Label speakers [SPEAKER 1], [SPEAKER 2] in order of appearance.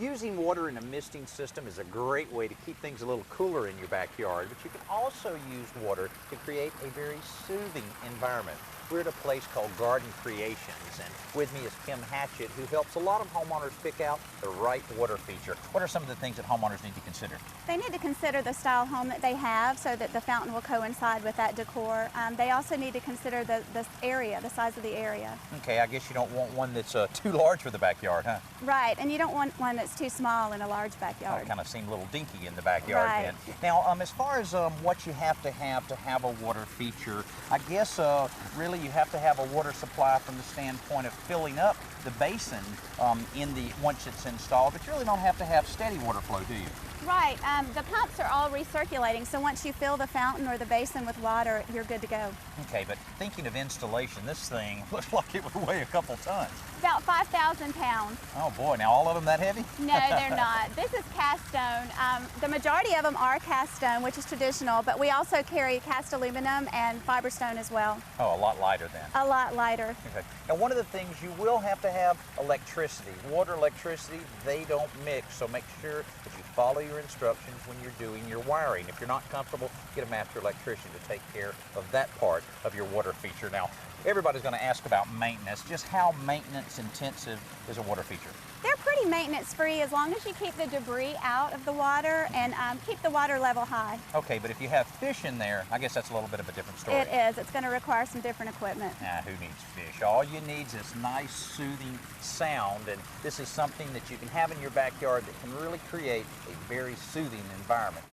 [SPEAKER 1] Using water in a misting system is a great way to keep things a little cooler in your backyard, but you can also use water to create a very soothing environment. We're at a place called Garden Creations, and with me is Kim Hatchett, who helps a lot of homeowners pick out the right water feature. What are some of the things that homeowners need to consider?
[SPEAKER 2] They need to consider the style home that they have so that the fountain will coincide with that decor. They also need to consider the area, the size of the area.
[SPEAKER 1] Okay, I guess you don't want one that's too large for the backyard, huh?
[SPEAKER 2] Right, and you don't want one that's too small in a large backyard.
[SPEAKER 1] Oh, kind of seem a little dinky in the backyard
[SPEAKER 2] right.
[SPEAKER 1] then. Now, as far as what you have to have a water feature, I guess really you have to have a water supply from the standpoint of filling up the basin once it's installed, but you really don't have to have steady water flow, do you?
[SPEAKER 2] Right, the pumps are all recirculating, so once you fill the fountain or the basin with water, you're good to go.
[SPEAKER 1] Okay, but thinking of installation, this thing looks like it would weigh a couple tons.
[SPEAKER 2] About 5,000 pounds.
[SPEAKER 1] Oh boy, now all of them that heavy?
[SPEAKER 2] No, they're not. This is cast stone. The majority of them are cast stone, which is traditional, but we also carry cast aluminum and fiber stone as well.
[SPEAKER 1] Oh, a lot lighter then.
[SPEAKER 2] A lot lighter.
[SPEAKER 1] Okay. Now, one of the things you will have to have electricity. Water, electricity, they don't mix, so make sure that you follow your instructions when you're doing your wiring. If you're not comfortable, get a master electrician to take care of that part of your water feature. Now, everybody's going to ask about maintenance. Just how maintenance intensive is a water feature?
[SPEAKER 2] They're pretty maintenance free as long as you keep the debris out of the water and keep the water level high.
[SPEAKER 1] Okay, but if you have fish in there, I guess that's a little bit of a different story.
[SPEAKER 2] It is. It's going to require some different equipment.
[SPEAKER 1] Who needs fish? All you need is this nice soothing sound, and this is something that you can have in your backyard that can really create a very soothing environment.